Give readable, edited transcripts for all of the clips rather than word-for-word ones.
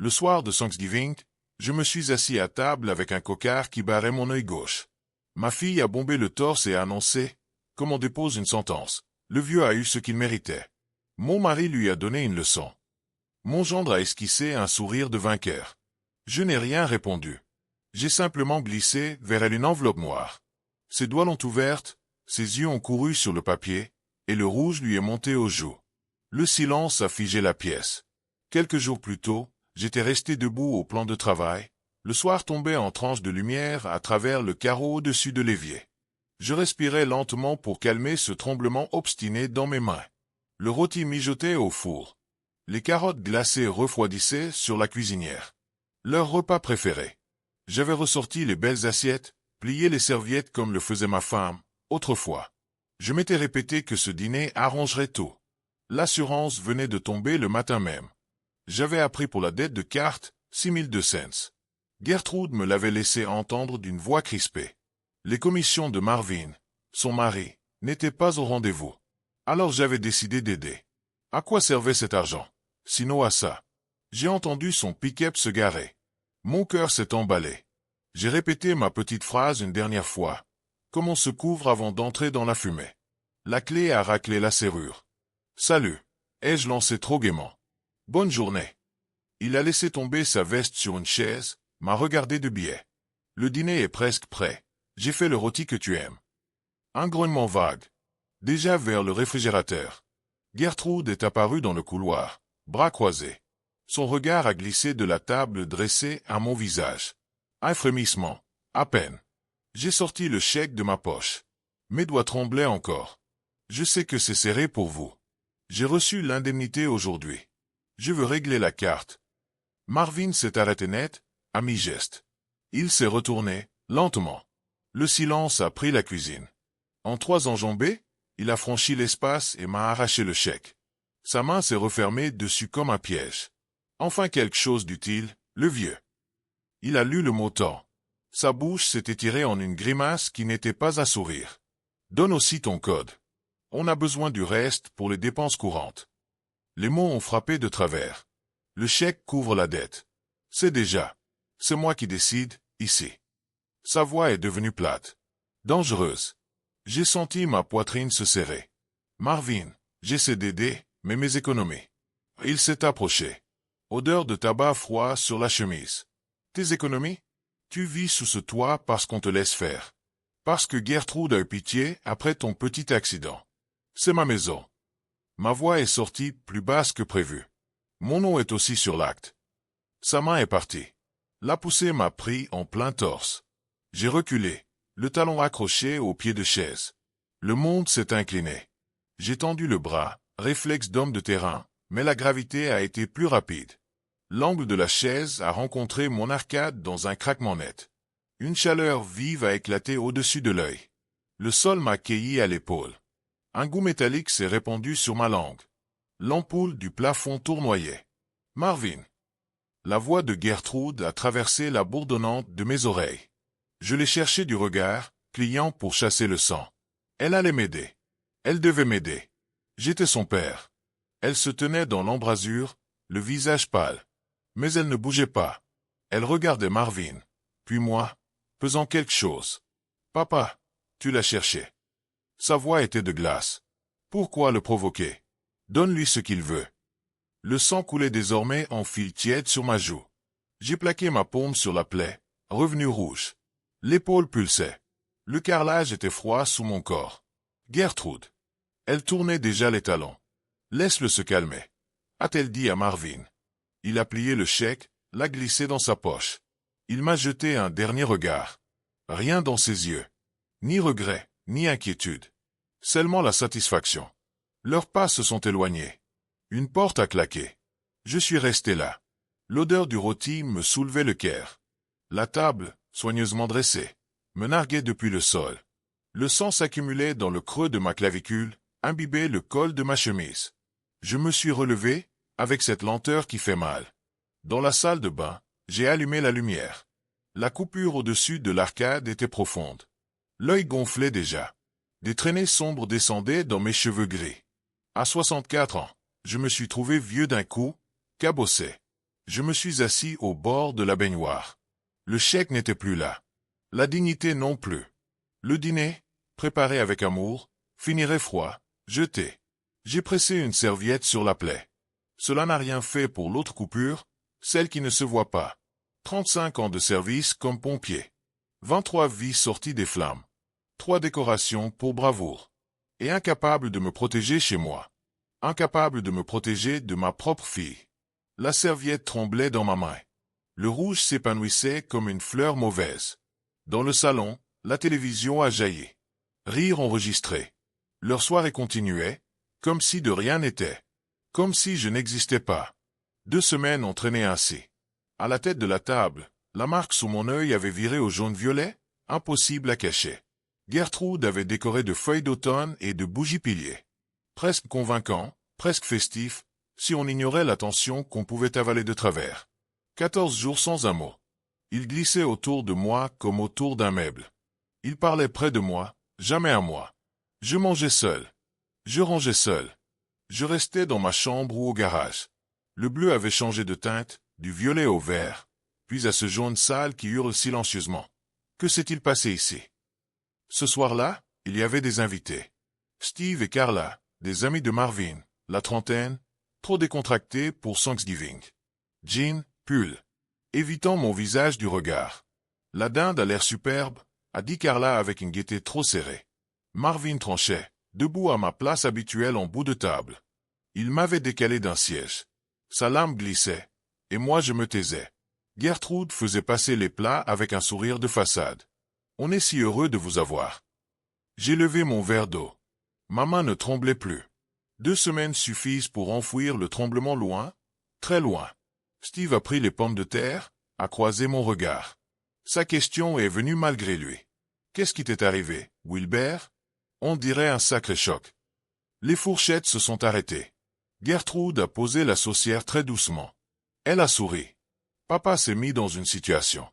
Le soir de Thanksgiving, je me suis assis à table avec un cocard qui barrait mon œil gauche. Ma fille a bombé le torse et a annoncé, comme on dépose une sentence, le vieux a eu ce qu'il méritait. Mon mari lui a donné une leçon. Mon gendre a esquissé un sourire de vainqueur. Je n'ai rien répondu. J'ai simplement glissé vers elle une enveloppe noire. Ses doigts l'ont ouverte, ses yeux ont couru sur le papier, et le rouge lui est monté aux joues. Le silence a figé la pièce. Quelques jours plus tôt, j'étais resté debout au plan de travail. Le soir tombait en tranches de lumière à travers le carreau au-dessus de l'évier. Je respirais lentement pour calmer ce tremblement obstiné dans mes mains. Le rôti mijotait au four. Les carottes glacées refroidissaient sur la cuisinière. Leur repas préféré. J'avais ressorti les belles assiettes, plié les serviettes comme le faisait ma femme, autrefois. Je m'étais répété que ce dîner arrangerait tout. L'assurance venait de tomber le matin même. J'avais appris pour la dette de cartes 6002 cents. Gertrude me l'avait laissé entendre d'une voix crispée. Les commissions de Marvin, son mari, n'étaient pas au rendez-vous. Alors j'avais décidé d'aider. À quoi servait cet argent? Sinon à ça. J'ai entendu son pick-up se garer. Mon cœur s'est emballé. J'ai répété ma petite phrase une dernière fois, comme on se couvre avant d'entrer dans la fumée. La clé a raclé la serrure. Salut, ai-je lancé trop gaiement. Bonne journée. Il a laissé tomber sa veste sur une chaise, m'a regardé de biais. Le dîner est presque prêt. J'ai fait le rôti que tu aimes. Un grognement vague. Déjà vers le réfrigérateur. Gertrude est apparue dans le couloir, bras croisés. Son regard a glissé de la table dressée à mon visage. Un frémissement, à peine. J'ai sorti le chèque de ma poche. Mes doigts tremblaient encore. Je sais que c'est serré pour vous. J'ai reçu l'indemnité aujourd'hui. Je veux régler la carte. Marvin s'est arrêté net, à mi-geste. Il s'est retourné, lentement. Le silence a pris la cuisine. En 3 enjambées, il a franchi l'espace et m'a arraché le chèque. Sa main s'est refermée dessus comme un piège. Enfin quelque chose d'utile, le vieux. Il a lu le mot temps. Sa bouche s'est étirée en une grimace qui n'était pas un sourire. Donne aussi ton code. On a besoin du reste pour les dépenses courantes. Les mots ont frappé de travers. Le chèque couvre la dette. C'est déjà. C'est moi qui décide, ici. Sa voix est devenue plate. Dangereuse. J'ai senti ma poitrine se serrer. Marvin, j'essaie d'aider, mais mes économies. Il s'est approché. Odeur de tabac froid sur la chemise. Tes économies? Tu vis sous ce toit parce qu'on te laisse faire. Parce que Gertrude a eu pitié après ton petit accident. C'est ma maison. Ma voix est sortie plus basse que prévu. Mon nom est aussi sur l'acte. Sa main est partie. La poussée m'a pris en plein torse. J'ai reculé, le talon accroché au pied de chaise. Le monde s'est incliné. J'ai tendu le bras, réflexe d'homme de terrain, mais la gravité a été plus rapide. L'angle de la chaise a rencontré mon arcade dans un craquement net. Une chaleur vive a éclaté au-dessus de l'œil. Le sol m'a cueilli à l'épaule. Un goût métallique s'est répandu sur ma langue. L'ampoule du plafond tournoyait. Marvin. La voix de Gertrude a traversé la bourdonnante de mes oreilles. Je l'ai cherché du regard, pliant pour chasser le sang. Elle allait m'aider. Elle devait m'aider. J'étais son père. Elle se tenait dans l'embrasure, le visage pâle. Mais elle ne bougeait pas. Elle regardait Marvin, puis moi, pesant quelque chose. Papa, tu l'as cherché. Sa voix était de glace. Pourquoi le provoquer? Donne-lui ce qu'il veut. Le sang coulait désormais en fil tiède sur ma joue. J'ai plaqué ma paume sur la plaie, revenue rouge. L'épaule pulsait. Le carrelage était froid sous mon corps. Gertrude. Elle tournait déjà les talons. Laisse-le se calmer, a-t-elle dit à Marvin. Il a plié le chèque, l'a glissé dans sa poche. Il m'a jeté un dernier regard. Rien dans ses yeux. Ni regret, ni inquiétude. Seulement la satisfaction. Leurs pas se sont éloignés. Une porte a claqué. Je suis resté là. L'odeur du rôti me soulevait le cœur. La table, soigneusement dressée, me narguait depuis le sol. Le sang s'accumulait dans le creux de ma clavicule, imbibait le col de ma chemise. Je me suis relevé, avec cette lenteur qui fait mal. Dans la salle de bain, j'ai allumé la lumière. La coupure au-dessus de l'arcade était profonde. L'œil gonflait déjà. Des traînées sombres descendaient dans mes cheveux gris. À 64 ans, je me suis trouvé vieux d'un coup, cabossé. Je me suis assis au bord de la baignoire. Le chèque n'était plus là. La dignité non plus. Le dîner, préparé avec amour, finirait froid, jeté. J'ai pressé une serviette sur la plaie. Cela n'a rien fait pour l'autre coupure, celle qui ne se voit pas. 35 ans de service comme pompier. 23 vies sorties des flammes. 3 décorations pour bravoure. Et incapable de me protéger chez moi. Incapable de me protéger de ma propre fille. La serviette tremblait dans ma main. Le rouge s'épanouissait comme une fleur mauvaise. Dans le salon, la télévision a jailli. Rire enregistré. Leur soirée continuait, comme si de rien n'était. Comme si je n'existais pas. 2 semaines ont traîné ainsi. À la tête de la table, la marque sous mon œil avait viré au jaune-violet, impossible à cacher. Gertrude avait décoré de feuilles d'automne et de bougies piliers. Presque convaincant, presque festif, si on ignorait l'attention qu'on pouvait avaler de travers. 14 jours sans un mot. Il glissait autour de moi comme autour d'un meuble. Il parlait près de moi, jamais à moi. Je mangeais seul. Je rangeais seul. Je restais dans ma chambre ou au garage. Le bleu avait changé de teinte, du violet au vert, puis à ce jaune sale qui hurle silencieusement. Que s'est-il passé ici? Ce soir-là, il y avait des invités. Steve et Carla, des amis de Marvin, la trentaine, trop décontractés pour Thanksgiving. Jean, pull, évitant mon visage du regard. La dinde a l'air superbe, a dit Carla avec une gaieté trop serrée. Marvin tranchait, debout à ma place habituelle en bout de table. Il m'avait décalé d'un siège. Sa lame glissait, et moi je me taisais. Gertrude faisait passer les plats avec un sourire de façade. On est si heureux de vous avoir. J'ai levé mon verre d'eau. Ma main ne tremblait plus. 2 semaines suffisent pour enfouir le tremblement loin, très loin. Steve a pris les pommes de terre, a croisé mon regard. Sa question est venue malgré lui. Qu'est-ce qui t'est arrivé, Wilbert? On dirait un sacré choc. Les fourchettes se sont arrêtées. Gertrude a posé la saucière très doucement. Elle a souri. Papa s'est mis dans une situation.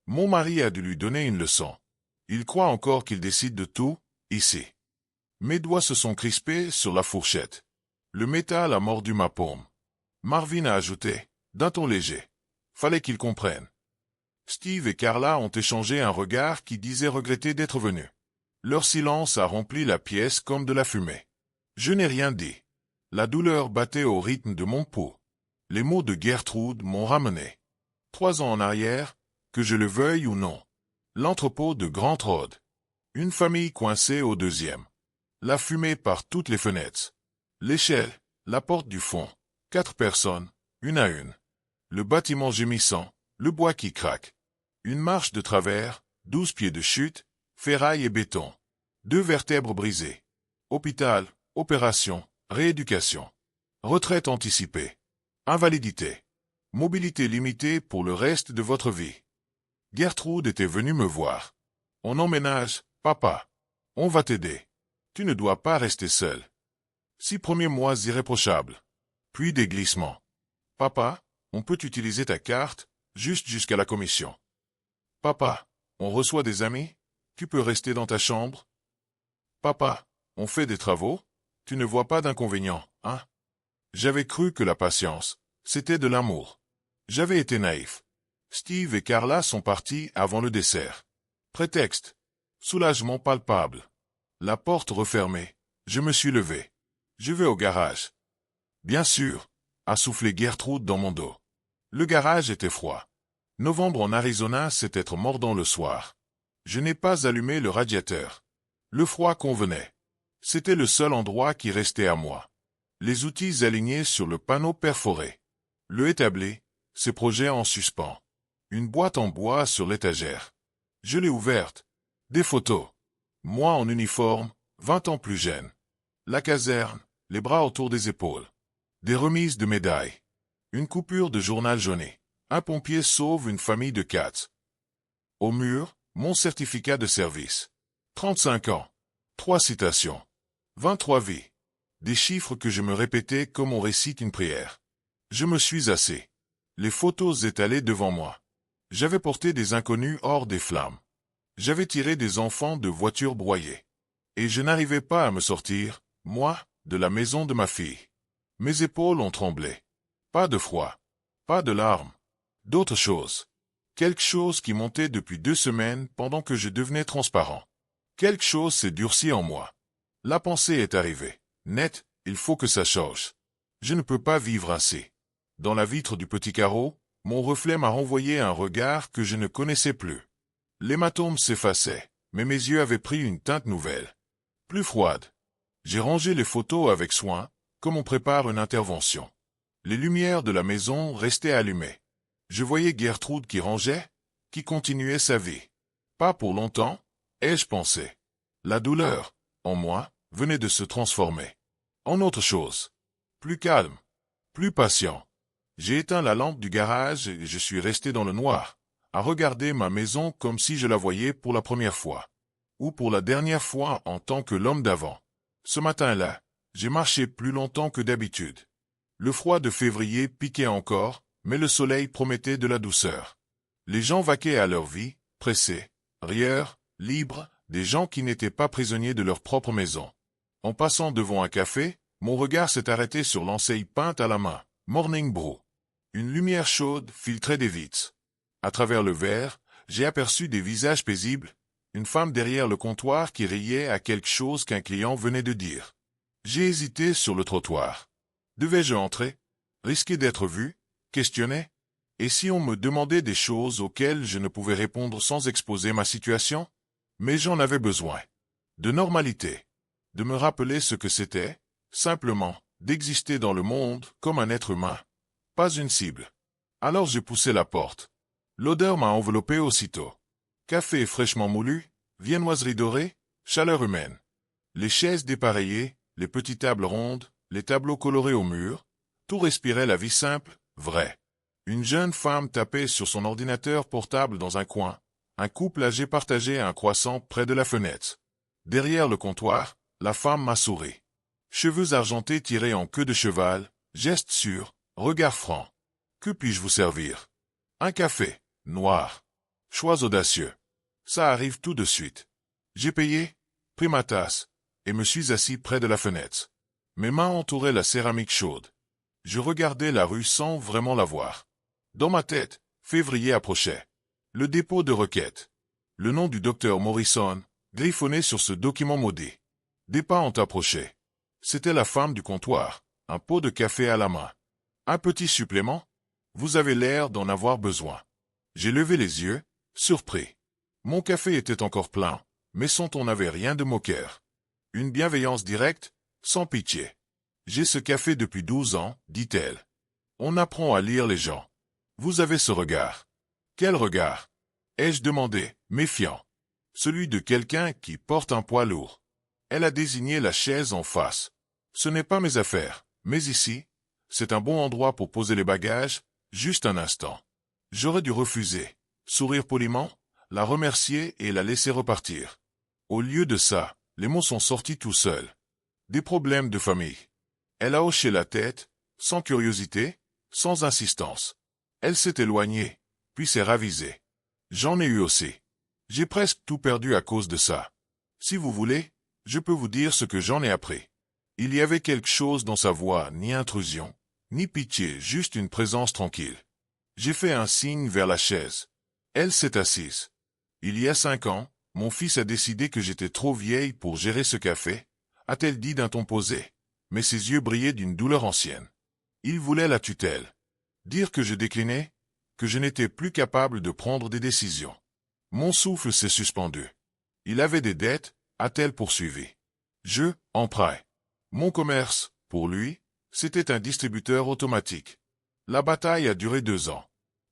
Mon mari a dû lui donner une leçon. Il croit encore qu'il décide de tout, ici. Mes doigts se sont crispés sur la fourchette. Le métal a mordu ma paume. Marvin a ajouté, d'un ton léger. Fallait qu'il comprenne. Steve et Carla ont échangé un regard qui disait regretter d'être venus. Leur silence a rempli la pièce comme de la fumée. Je n'ai rien dit. La douleur battait au rythme de mon pouls. Les mots de Gertrude m'ont ramené. 3 ans en arrière, que je le veuille ou non. L'entrepôt de Grand Road. Une famille coincée au 2e. La fumée par toutes les fenêtres. L'échelle, la porte du fond. 4 personnes, une à une. Le bâtiment gémissant, le bois qui craque. Une marche de travers, 12 pieds de chute, ferraille et béton. 2 vertèbres brisées. Hôpital, opération, rééducation. Retraite anticipée. Invalidité. Mobilité limitée pour le reste de votre vie. Gertrude était venue me voir. On emménage, papa. On va t'aider. Tu ne dois pas rester seul. 6 premiers mois irréprochables. Puis des glissements. Papa, on peut utiliser ta carte, juste jusqu'à la commission. Papa, on reçoit des amis, tu peux rester dans ta chambre. Papa, on fait des travaux, tu ne vois pas d'inconvénient, hein? J'avais cru que la patience, c'était de l'amour. J'avais été naïf. Steve et Carla sont partis avant le dessert. Prétexte. Soulagement palpable. La porte refermée. Je me suis levé. Je vais au garage. Bien sûr, a soufflé Gertrude dans mon dos. Le garage était froid. Novembre en Arizona, c'est être mordant le soir. Je n'ai pas allumé le radiateur. Le froid convenait. C'était le seul endroit qui restait à moi. Les outils alignés sur le panneau perforé. Le établi, ses projets en suspens. Une boîte en bois sur l'étagère. Je l'ai ouverte. Des photos. Moi en uniforme, 20 ans plus jeune. La caserne, les bras autour des épaules. Des remises de médailles. Une coupure de journal jauné. Un pompier sauve une famille de 4. Au mur, mon certificat de service. 35 ans. 3 citations. 23 vies. Des chiffres que je me répétais comme on récite une prière. Je me suis assis. Les photos étalées devant moi. J'avais porté des inconnus hors des flammes. J'avais tiré des enfants de voitures broyées. Et je n'arrivais pas à me sortir, moi, de la maison de ma fille. Mes épaules ont tremblé. Pas de froid. Pas de larmes. D'autre chose. Quelque chose qui montait depuis 2 semaines pendant que je devenais transparent. Quelque chose s'est durci en moi. La pensée est arrivée. Net, il faut que ça change. Je ne peux pas vivre ainsi. Dans la vitre du petit carreau, mon reflet m'a renvoyé un regard que je ne connaissais plus. L'hématome s'effaçait, mais mes yeux avaient pris une teinte nouvelle. Plus froide. J'ai rangé les photos avec soin, comme on prépare une intervention. Les lumières de la maison restaient allumées. Je voyais Gertrude qui rangeait, qui continuait sa vie. Pas pour longtemps, ai-je pensé. La douleur, en moi, venait de se transformer. En autre chose. Plus calme. Plus patient. J'ai éteint la lampe du garage et je suis resté dans le noir, à regarder ma maison comme si je la voyais pour la première fois. Ou pour la dernière fois en tant que l'homme d'avant. Ce matin-là, j'ai marché plus longtemps que d'habitude. Le froid de février piquait encore, mais le soleil promettait de la douceur. Les gens vaquaient à leur vie, pressés, rieurs, libres, des gens qui n'étaient pas prisonniers de leur propre maison. En passant devant un café, mon regard s'est arrêté sur l'enseigne peinte à la main, Morning Brew. Une lumière chaude filtrait des vitres. À travers le verre, j'ai aperçu des visages paisibles, une femme derrière le comptoir qui riait à quelque chose qu'un client venait de dire. J'ai hésité sur le trottoir. Devais-je entrer? Risquer d'être vu? Questionner? Et si on me demandait des choses auxquelles je ne pouvais répondre sans exposer ma situation? Mais j'en avais besoin. De normalité. De me rappeler ce que c'était, simplement, d'exister dans le monde comme un être humain. Pas une cible. Alors j'ai poussé la porte. L'odeur m'a enveloppé aussitôt. Café fraîchement moulu, viennoiserie dorée, chaleur humaine. Les chaises dépareillées, les petites tables rondes, les tableaux colorés au mur, tout respirait la vie simple, vraie. Une jeune femme tapait sur son ordinateur portable dans un coin. Un couple âgé partageait un croissant près de la fenêtre. Derrière le comptoir, la femme m'a souri. Cheveux argentés tirés en queue de cheval, geste sûr, regard franc. Que puis-je vous servir? Un café, noir. Choix audacieux. Ça arrive tout de suite. J'ai payé, pris ma tasse, et me suis assis près de la fenêtre. Mes mains entouraient la céramique chaude. Je regardais la rue sans vraiment la voir. Dans ma tête, février approchait. Le dépôt de requête. Le nom du docteur Morrison, griffonné sur ce document maudit. Des pas ont approché. C'était la femme du comptoir, un pot de café à la main. Un petit supplément? Vous avez l'air d'en avoir besoin. J'ai levé les yeux, surpris. Mon café était encore plein, mais son ton n'avait rien de moqueur. Une bienveillance directe, sans pitié. J'ai ce café depuis 12 ans, dit-elle. On apprend à lire les gens. Vous avez ce regard. Quel regard? Ai-je demandé, méfiant. Celui de quelqu'un qui porte un poids lourd. Elle a désigné la chaise en face. Ce n'est pas mes affaires, mais ici, c'est un bon endroit pour poser les bagages, juste un instant. J'aurais dû refuser, sourire poliment, la remercier et la laisser repartir. Au lieu de ça, les mots sont sortis tout seuls. Des problèmes de famille. Elle a hoché la tête, sans curiosité, sans insistance. Elle s'est éloignée, puis s'est ravisée. J'en ai eu aussi. J'ai presque tout perdu à cause de ça. Si vous voulez, je peux vous dire ce que j'en ai appris. Il y avait quelque chose dans sa voix, ni intrusion, ni pitié, juste une présence tranquille. J'ai fait un signe vers la chaise. Elle s'est assise. Il y a 5 ans, mon fils a décidé que j'étais trop vieille pour gérer ce café, a-t-elle dit d'un ton posé, mais ses yeux brillaient d'une douleur ancienne. Il voulait la tutelle. Dire que je déclinais, que je n'étais plus capable de prendre des décisions. Mon souffle s'est suspendu. Il avait des dettes, a-t-elle poursuivi. Je, emprunt. Mon commerce, pour lui, c'était un distributeur automatique. La bataille a duré 2 ans.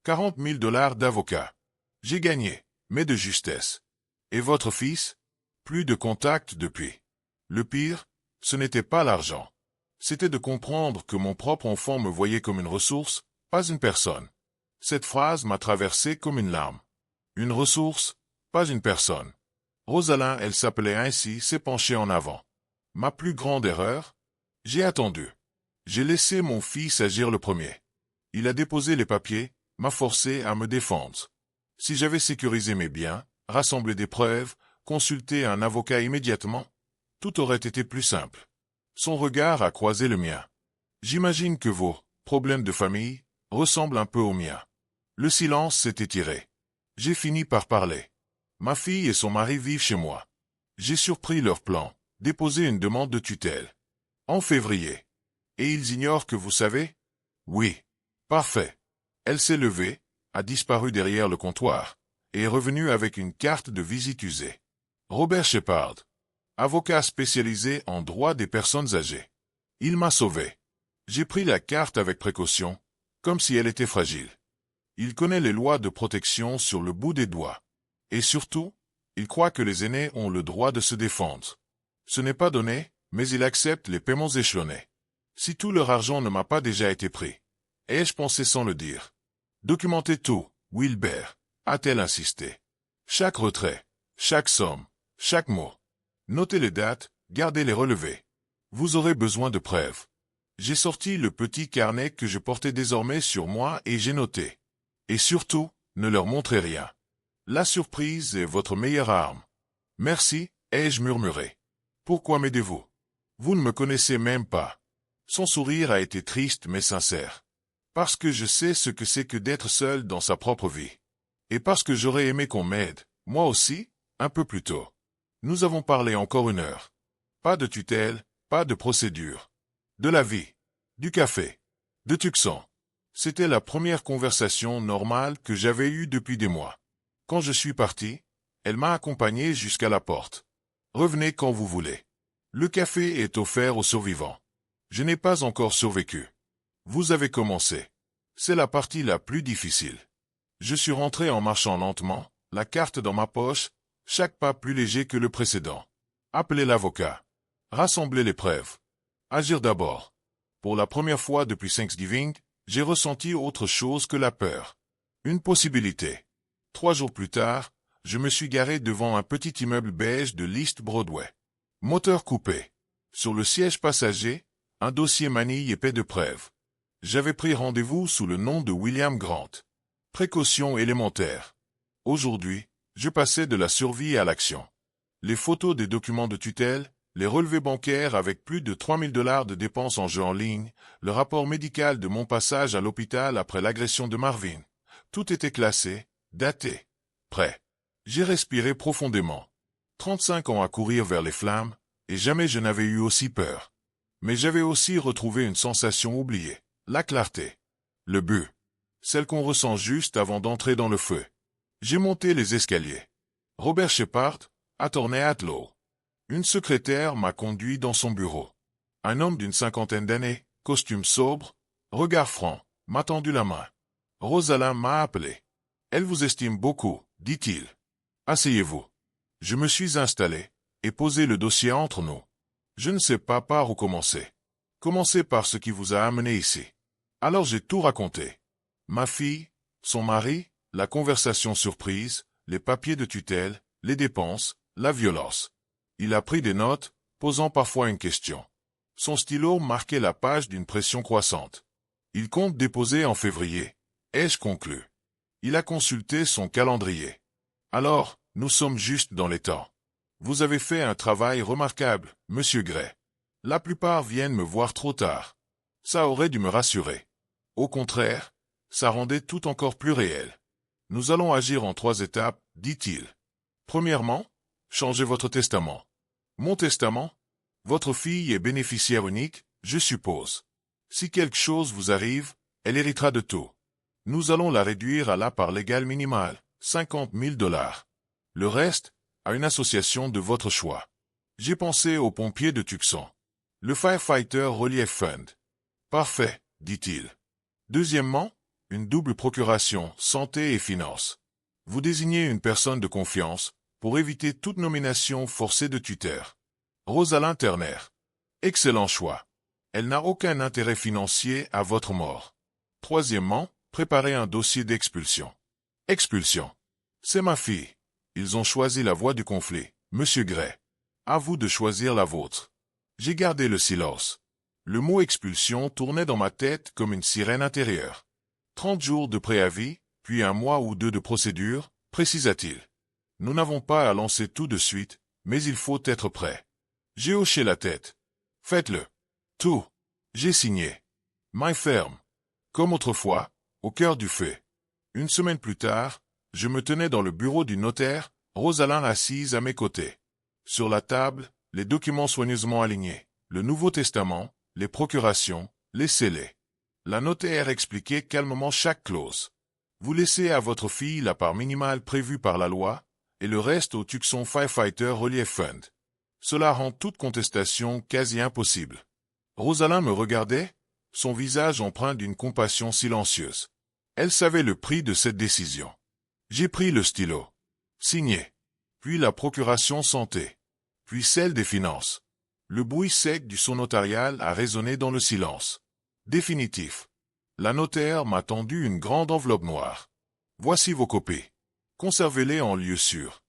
40 000 $ d'avocat. J'ai gagné, mais de justesse. Et votre fils? Plus de contact depuis. Le pire, ce n'était pas l'argent. C'était de comprendre que mon propre enfant me voyait comme une ressource, pas une personne. Cette phrase m'a traversé comme une larme. Une ressource, pas une personne. Rosalind, elle s'appelait ainsi, s'est penchée en avant. Ma plus grande erreur? J'ai attendu. J'ai laissé mon fils agir le premier. Il a déposé les papiers, m'a forcé à me défendre. Si j'avais sécurisé mes biens, rassemblé des preuves, consulté un avocat immédiatement, tout aurait été plus simple. Son regard a croisé le mien. J'imagine que vos problèmes de famille, ressemble un peu au mien. Le silence s'est étiré. J'ai fini par parler. Ma fille et son mari vivent chez moi. J'ai surpris leur plan, déposé une demande de tutelle. En février. Et ils ignorent que vous savez? Oui. Parfait. Elle s'est levée, a disparu derrière le comptoir, et est revenue avec une carte de visite usée. Robert Shepard, avocat spécialisé en droit des personnes âgées. Il m'a sauvé. J'ai pris la carte avec précaution, comme si elle était fragile. Il connaît les lois de protection sur le bout des doigts. Et surtout, il croit que les aînés ont le droit de se défendre. Ce n'est pas donné, mais il accepte les paiements échelonnés. Si tout leur argent ne m'a pas déjà été pris, ai-je pensé sans le dire? Documentez tout, Wilbert, a-t-elle insisté. Chaque retrait, chaque somme, chaque mot. Notez les dates, gardez les relevés. Vous aurez besoin de preuves. J'ai sorti le petit carnet que je portais désormais sur moi et j'ai noté. Et surtout, ne leur montrez rien. La surprise est votre meilleure arme. Merci, ai-je murmuré. Pourquoi m'aidez-vous? Vous ne me connaissez même pas. Son sourire a été triste mais sincère. Parce que je sais ce que c'est que d'être seul dans sa propre vie. Et parce que j'aurais aimé qu'on m'aide, moi aussi, un peu plus tôt. Nous avons parlé encore 1 heure. Pas de tutelle, pas de procédure. De la vie. Du café. De Tucson. C'était la première conversation normale que j'avais eue depuis des mois. Quand je suis parti, elle m'a accompagné jusqu'à la porte. Revenez quand vous voulez. Le café est offert aux survivants. Je n'ai pas encore survécu. Vous avez commencé. C'est la partie la plus difficile. Je suis rentré en marchant lentement, la carte dans ma poche, chaque pas plus léger que le précédent. Appelez l'avocat. Rassemblez les preuves. Agir d'abord. Pour la première fois depuis Thanksgiving, j'ai ressenti autre chose que la peur. Une possibilité. 3 jours plus tard, je me suis garé devant un petit immeuble beige de l'East Broadway. Moteur coupé. Sur le siège passager, un dossier manille épais de preuves. J'avais pris rendez-vous sous le nom de William Grant. Précaution élémentaire. Aujourd'hui, je passais de la survie à l'action. Les photos des documents de tutelle, les relevés bancaires avec plus de 3000 $ de dépenses en jeu en ligne, le rapport médical de mon passage à l'hôpital après l'agression de Marvin. Tout était classé, daté, prêt. J'ai respiré profondément. 35 ans à courir vers les flammes, et jamais je n'avais eu aussi peur. Mais j'avais aussi retrouvé une sensation oubliée, la clarté. Le but. Celle qu'on ressent juste avant d'entrer dans le feu. J'ai monté les escaliers. Robert Shepard, attorney at law. Une secrétaire m'a conduit dans son bureau. Un homme d'une 50aine d'années, costume sobre, regard franc, m'a tendu la main. Rosalind m'a appelé. Elle vous estime beaucoup, dit-il. Asseyez-vous. Je me suis installé, et posé le dossier entre nous. Je ne sais pas par où commencer. Commencez par ce qui vous a amené ici. Alors j'ai tout raconté. Ma fille, son mari, la conversation surprise, les papiers de tutelle, les dépenses, la violence. Il a pris des notes, posant parfois une question. Son stylo marquait la page d'une pression croissante. Il compte déposer en février. Ai-je conclu? Il a consulté son calendrier. Alors, nous sommes juste dans les temps. Vous avez fait un travail remarquable, Monsieur Gray. La plupart viennent me voir trop tard. Ça aurait dû me rassurer. Au contraire, ça rendait tout encore plus réel. Nous allons agir en 3 étapes, dit-il. Premièrement, changez votre testament. Mon testament? Votre fille est bénéficiaire unique, je suppose. Si quelque chose vous arrive, elle héritera de tout. Nous allons la réduire à la part légale minimale, 50 000 $. Le reste, à une association de votre choix. J'ai pensé aux pompiers de Tucson. Le Firefighter Relief Fund. Parfait, dit-il. Deuxièmement, une double procuration, santé et finances. Vous désignez une personne de confiance pour éviter toute nomination forcée de tuteur. Rosalind Turner. Excellent choix. Elle n'a aucun intérêt financier à votre mort. Troisièmement, préparez un dossier d'expulsion. Expulsion. C'est ma fille. Ils ont choisi la voie du conflit, Monsieur Gray. À vous de choisir la vôtre. J'ai gardé le silence. Le mot expulsion tournait dans ma tête comme une sirène intérieure. 30 jours de préavis, puis 1 mois ou 2 de procédure, précisa-t-il. Nous n'avons pas à lancer tout de suite, mais il faut être prêt. J'ai hoché la tête. Faites-le. Tout. J'ai signé. Main ferme. Comme autrefois, au cœur du fait. Une semaine plus tard, je me tenais dans le bureau du notaire, Rosalind assise à mes côtés. Sur la table, les documents soigneusement alignés, le Nouveau Testament, les procurations, les scellés. La notaire expliquait calmement chaque clause. Vous laissez à votre fille la part minimale prévue par la loi, et le reste au Tucson Firefighter Relief Fund. Cela rend toute contestation quasi impossible. Rosalind me regardait, son visage empreint d'une compassion silencieuse. Elle savait le prix de cette décision. J'ai pris le stylo. Signé. Puis la procuration santé. Puis celle des finances. Le bruit sec du son notarial a résonné dans le silence. Définitif. La notaire m'a tendu une grande enveloppe noire. Voici vos copies. Conservez-les en lieu sûr.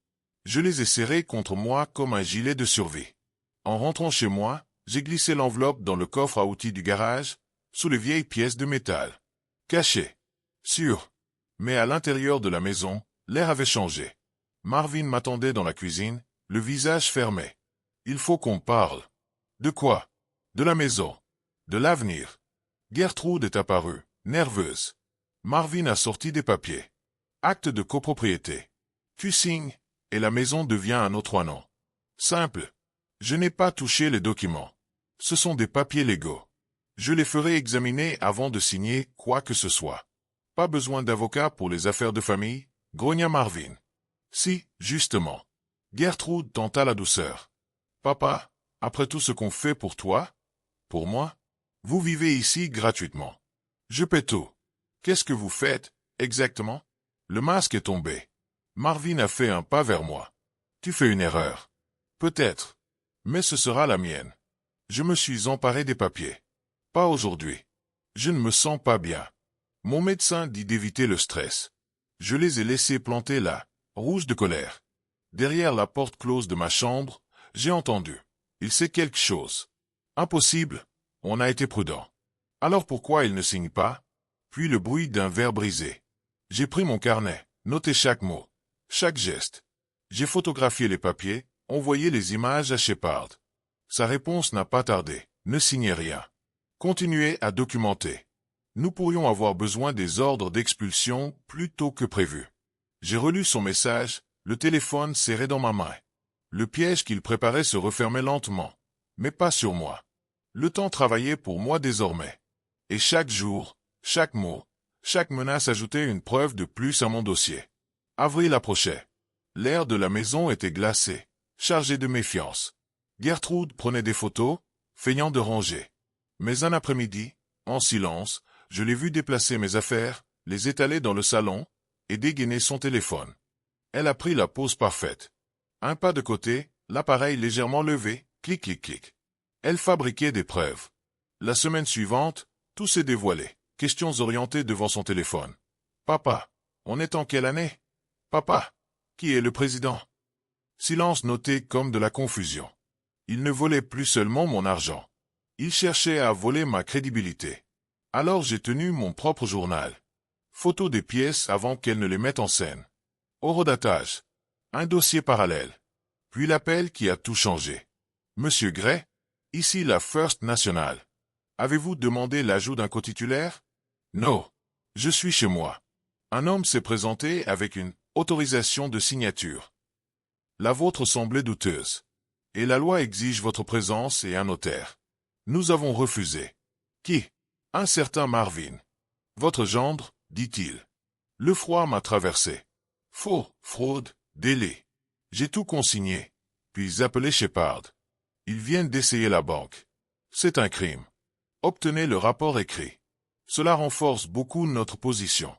Je les ai serrées contre moi comme un gilet de survie. En rentrant chez moi, j'ai glissé l'enveloppe dans le coffre à outils du garage, sous les vieilles pièces de métal. Caché. Sûr. Mais à l'intérieur de la maison, l'air avait changé. Marvin m'attendait dans la cuisine, le visage fermé. Il faut qu'on parle. De quoi? De la maison. De l'avenir. Gertrude est apparue, nerveuse. Marvin a sorti des papiers. Acte de copropriété. Tu signes, et la maison devient un autre nom. Simple. Je n'ai pas touché les documents. Ce sont des papiers légaux. Je les ferai examiner avant de signer quoi que ce soit. Pas besoin d'avocat pour les affaires de famille, grogna Marvin. Si, justement. Gertrude tenta la douceur. Papa, après tout ce qu'on fait pour toi, pour moi, vous vivez ici gratuitement. Je paie tout. Qu'est-ce que vous faites, exactement? Le masque est tombé. Marvin a fait un pas vers moi. Tu fais une erreur. Peut-être. Mais ce sera la mienne. Je me suis emparé des papiers. Pas aujourd'hui. Je ne me sens pas bien. Mon médecin dit d'éviter le stress. Je les ai laissés planter là, rouge de colère. Derrière la porte close de ma chambre, j'ai entendu. Il sait quelque chose. Impossible. On a été prudent. Alors pourquoi il ne signe pas? Puis le bruit d'un verre brisé. J'ai pris mon carnet, noté chaque mot, chaque geste. J'ai photographié les papiers, envoyé les images à Shepard. Sa réponse n'a pas tardé. Ne signez rien. Continuez à documenter. Nous pourrions avoir besoin des ordres d'expulsion plus tôt que prévu. J'ai relu son message, le téléphone serré dans ma main. Le piège qu'il préparait se refermait lentement, mais pas sur moi. Le temps travaillait pour moi désormais. Et chaque jour, chaque mot, chaque menace ajoutait une preuve de plus à mon dossier. Avril approchait. L'air de la maison était glacé, chargé de méfiance. Gertrude prenait des photos, feignant de ranger. Mais un après-midi, en silence, je l'ai vue déplacer mes affaires, les étaler dans le salon, et dégainer son téléphone. Elle a pris la pose parfaite. Un pas de côté, l'appareil légèrement levé, clic clic clic. Elle fabriquait des preuves. La semaine suivante, tout s'est dévoilé. Questions orientées devant son téléphone. Papa, on est en quelle année? Papa, qui est le président? Silence noté comme de la confusion. Il ne volait plus seulement mon argent. Il cherchait à voler ma crédibilité. Alors j'ai tenu mon propre journal. Photo des pièces avant qu'elle ne les mette en scène. Horodatage. Un dossier parallèle. Puis l'appel qui a tout changé. Monsieur Gray, ici la First National. Avez-vous demandé l'ajout d'un cotitulaire? Non. Je suis chez moi. Un homme s'est présenté avec une autorisation de signature. La vôtre semblait douteuse. Et la loi exige votre présence et un notaire. Nous avons refusé. Qui? Un certain Marvin. Votre gendre, dit-il. Le froid m'a traversé. Faux, fraude, délai. J'ai tout consigné, puis appelé Shepard. Ils viennent d'essayer la banque. C'est un crime. Obtenez le rapport écrit. Cela renforce beaucoup notre position.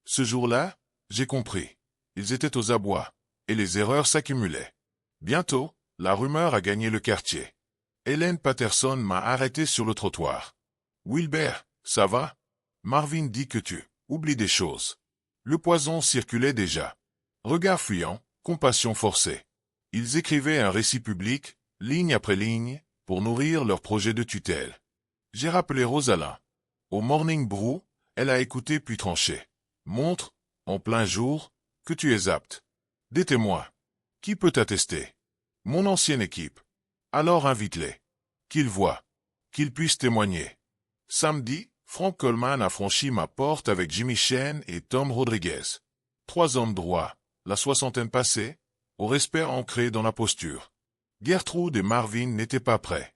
Ce jour-là, j'ai compris. Ils étaient aux abois, et les erreurs s'accumulaient. Bientôt, la rumeur a gagné le quartier. Hélène Patterson m'a arrêté sur le trottoir. Wilbert, ça va? Marvin dit que tu oublies des choses. Le poison circulait déjà. Regard fuyant, compassion forcée. Ils écrivaient un récit public, ligne après ligne, pour nourrir leur projet de tutelle. J'ai rappelé Rosalind. Au Morning Brew, elle a écouté puis tranché. Montre, en plein jour, que tu es apte. Des témoins. Qui peut attester? Mon ancienne équipe. Alors invite-les. Qu'ils voient. Qu'ils puissent témoigner. Samedi, Frank Coleman a franchi ma porte avec Jimmy Chen et Tom Rodriguez. 3 hommes droits, la soixantaine passée, au respect ancré dans la posture. Gertrude et Marvin n'étaient pas prêts.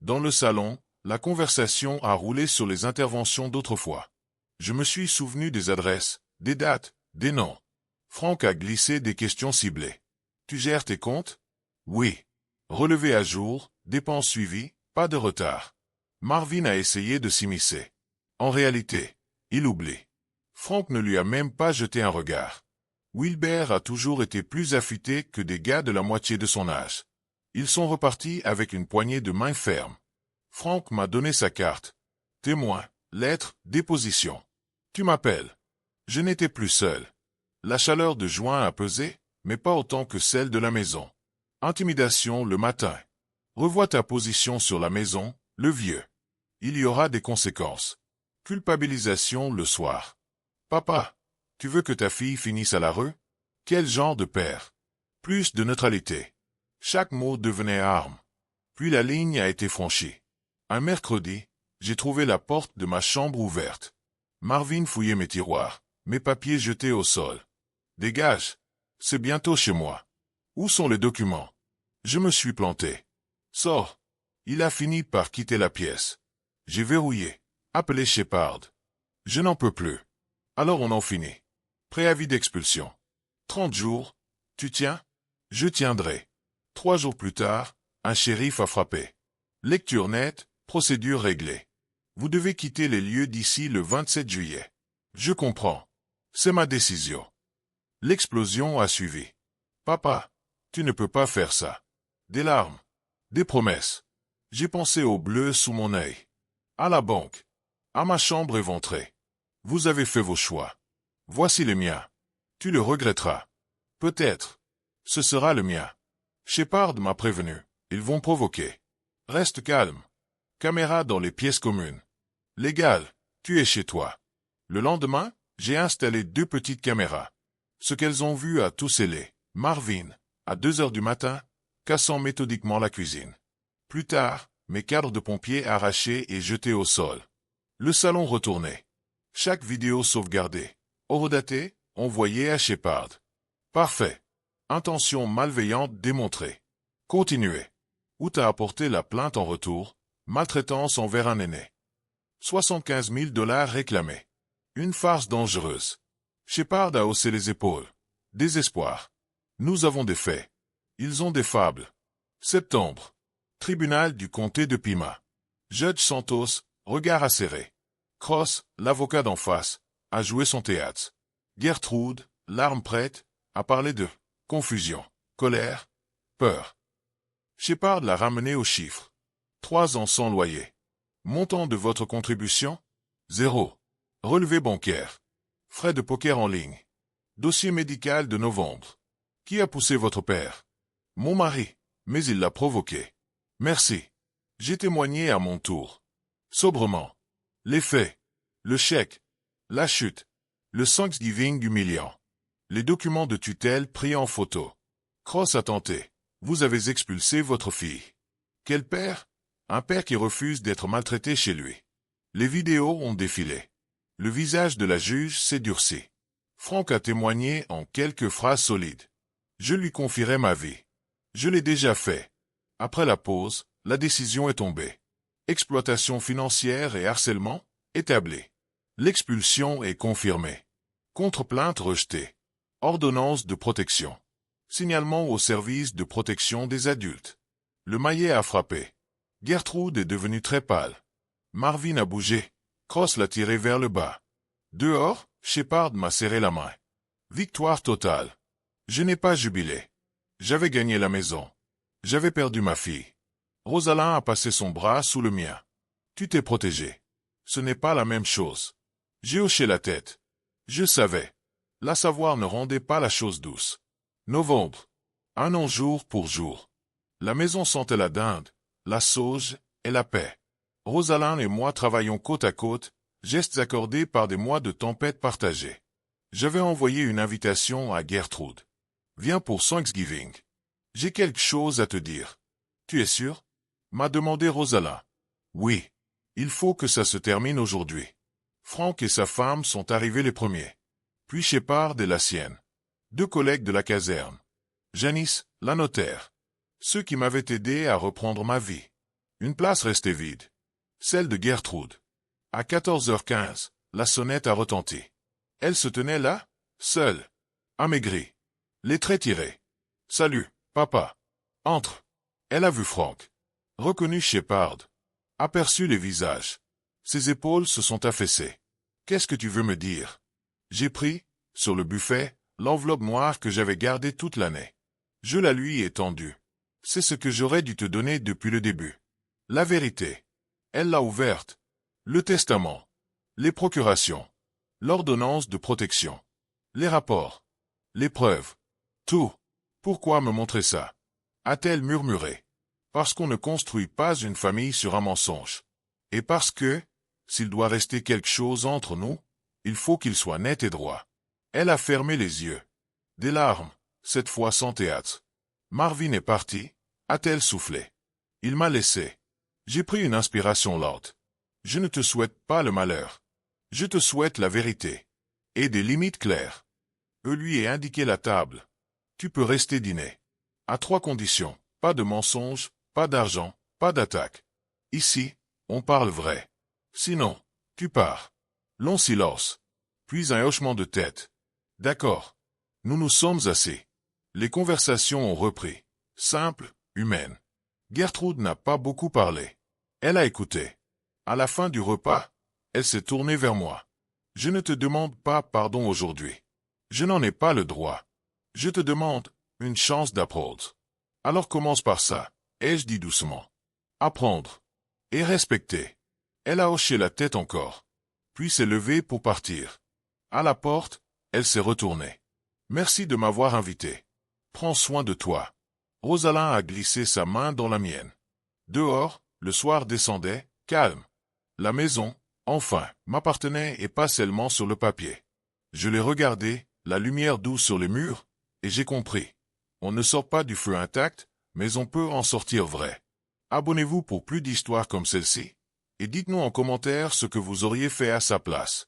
Dans le salon, la conversation a roulé sur les interventions d'autrefois. Je me suis souvenu des adresses, des dates, des noms. Frank a glissé des questions ciblées. Tu gères tes comptes? Oui. Relevé à jour, dépenses suivies, pas de retard. Marvin a essayé de s'immiscer. En réalité, il oublie. Frank ne lui a même pas jeté un regard. Wilbert a toujours été plus affûté que des gars de la moitié de son âge. Ils sont repartis avec une poignée de main ferme. Frank m'a donné sa carte. Témoin, lettre, déposition. Tu m'appelles. Je n'étais plus seul. La chaleur de juin a pesé, mais pas autant que celle de la maison. Intimidation le matin. Revois ta position sur la maison, le vieux. Il y aura des conséquences. Culpabilisation le soir. Papa, tu veux que ta fille finisse à la rue? Quel genre de père? Plus de neutralité. Chaque mot devenait arme. Puis la ligne a été franchie. Un mercredi, j'ai trouvé la porte de ma chambre ouverte. Marvin fouillait mes tiroirs, mes papiers jetés au sol. Dégage, c'est bientôt chez moi. Où sont les documents? Je me suis planté. Sors. Il a fini par quitter la pièce. J'ai verrouillé. Appelé Shepard. Je n'en peux plus. Alors on en finit. Préavis d'expulsion. 30 jours. Tu tiens? Je tiendrai. 3 jours plus tard, un shérif a frappé. Lecture nette, procédure réglée. Vous devez quitter les lieux d'ici le 27 juillet. Je comprends. C'est ma décision. L'explosion a suivi. Papa, tu ne peux pas faire ça. Des larmes. Des promesses. J'ai pensé au bleu sous mon œil. À la banque. À ma chambre éventrée. Vous avez fait vos choix. Voici le mien. Tu le regretteras. Peut-être. Ce sera le mien. Shepard m'a prévenu. Ils vont provoquer. Reste calme. Caméra dans les pièces communes. Légal, tu es chez toi. Le lendemain, j'ai installé 2 petites caméras. Ce qu'elles ont vu a tout scellé. Marvin, à 2 heures du matin, cassant méthodiquement la cuisine. Plus tard, mes cadres de pompiers arrachés et jetés au sol. Le salon retourné. Chaque vidéo sauvegardée. Horodatée, envoyée à Shepard. Parfait. Intention malveillante démontrée. Continuez. Où t'as apporté la plainte en retour? Maltraitance envers un aîné. 75 000 $ réclamés. Une farce dangereuse. Shepard a haussé les épaules. Désespoir. Nous avons des faits. Ils ont des fables. Septembre. Tribunal du comté de Pima. Judge Santos, regard acéré. Cross, l'avocat d'en face, a joué son théâtre. Gertrude, l'arme prête, a parlé de confusion, colère, peur. Shepard l'a ramené aux chiffres. 3 ans sans loyer. Montant de votre contribution? 0. Relevé bancaire. Frais de poker en ligne. Dossier médical de novembre. Qui a poussé votre père? Mon mari, mais il l'a provoqué. Merci. J'ai témoigné à mon tour. Sobrement. Les faits. Le chèque. La chute. Le Thanksgiving humiliant. Les documents de tutelle pris en photo. Cross a tenté. Vous avez expulsé votre fille. Quel père? Un père qui refuse d'être maltraité chez lui. Les vidéos ont défilé. Le visage de la juge s'est durci. Frank a témoigné en quelques phrases solides. Je lui confierai ma vie. Je l'ai déjà fait. Après la pause, la décision est tombée. Exploitation financière et harcèlement, établi. L'expulsion est confirmée. Contre-plainte rejetée. Ordonnance de protection. Signalement au service de protection des adultes. Le maillet a frappé. Gertrude est devenue très pâle. Marvin a bougé. Cross l'a tiré vers le bas. Dehors, Shepard m'a serré la main. Victoire totale. Je n'ai pas jubilé. J'avais gagné la maison. J'avais perdu ma fille. Rosalind a passé son bras sous le mien. Tu t'es protégé. Ce n'est pas la même chose. J'ai hoché la tête. Je savais. La savoir ne rendait pas la chose douce. Novembre. 1 an jour pour jour. La maison sentait la dinde, la sauge et la paix. Rosalind et moi travaillons côte à côte, gestes accordés par des mois de tempête partagée. J'avais envoyé une invitation à Gertrude. Viens pour Thanksgiving. J'ai quelque chose à te dire. Tu es sûr? M'a demandé Rosalind. Oui. Il faut que ça se termine aujourd'hui. Frank et sa femme sont arrivés les premiers. Puis Shepard et la sienne. 2 collègues de la caserne. Janice, la notaire. Ceux qui m'avaient aidé à reprendre ma vie. Une place restait vide. Celle de Gertrude. À 14h15, la sonnette a retenti. Elle se tenait là, seule, amaigrie, les traits tirés. « Salut, papa. Entre. » Elle a vu Frank. Reconnu Shepard. Aperçu les visages. Ses épaules se sont affaissées. « Qu'est-ce que tu veux me dire ?» J'ai pris, sur le buffet, l'enveloppe noire que j'avais gardée toute l'année. Je la lui ai tendue. C'est ce que j'aurais dû te donner depuis le début. La vérité. Elle l'a ouverte. Le testament. Les procurations. L'ordonnance de protection. Les rapports. Les preuves. Tout. Pourquoi me montrer ça? A-t-elle murmuré. Parce qu'on ne construit pas une famille sur un mensonge. Et parce que, s'il doit rester quelque chose entre nous, il faut qu'il soit net et droit. Elle a fermé les yeux. Des larmes, cette fois sans théâtre. Marvin est parti, a-t-elle soufflé. Il m'a laissé. J'ai pris une inspiration lente. Je ne te souhaite pas le malheur. Je te souhaite la vérité. Et des limites claires. Lui ai indiqué la table. Tu peux rester dîner. À 3 conditions. Pas de mensonges, pas d'argent, pas d'attaque. Ici, on parle vrai. Sinon, tu pars. Long silence. Puis un hochement de tête. D'accord. Nous nous sommes assez. Les conversations ont repris. Simples, humaines. Gertrude n'a pas beaucoup parlé. Elle a écouté. À la fin du repas, elle s'est tournée vers moi. Je ne te demande pas pardon aujourd'hui. Je n'en ai pas le droit. Je te demande une chance d'apprendre. Alors commence par ça, ai-je dit doucement. Apprendre. Et respecter. Elle a hoché la tête encore. Puis s'est levée pour partir. À la porte, elle s'est retournée. Merci de m'avoir invité. Prends soin de toi. Rosalind a glissé sa main dans la mienne. Dehors, le soir descendait, calme. La maison, enfin, m'appartenait et pas seulement sur le papier. Je l'ai regardé, la lumière douce sur les murs, et j'ai compris. On ne sort pas du feu intact, mais on peut en sortir vrai. Abonnez-vous pour plus d'histoires comme celle-ci, et dites-nous en commentaire ce que vous auriez fait à sa place.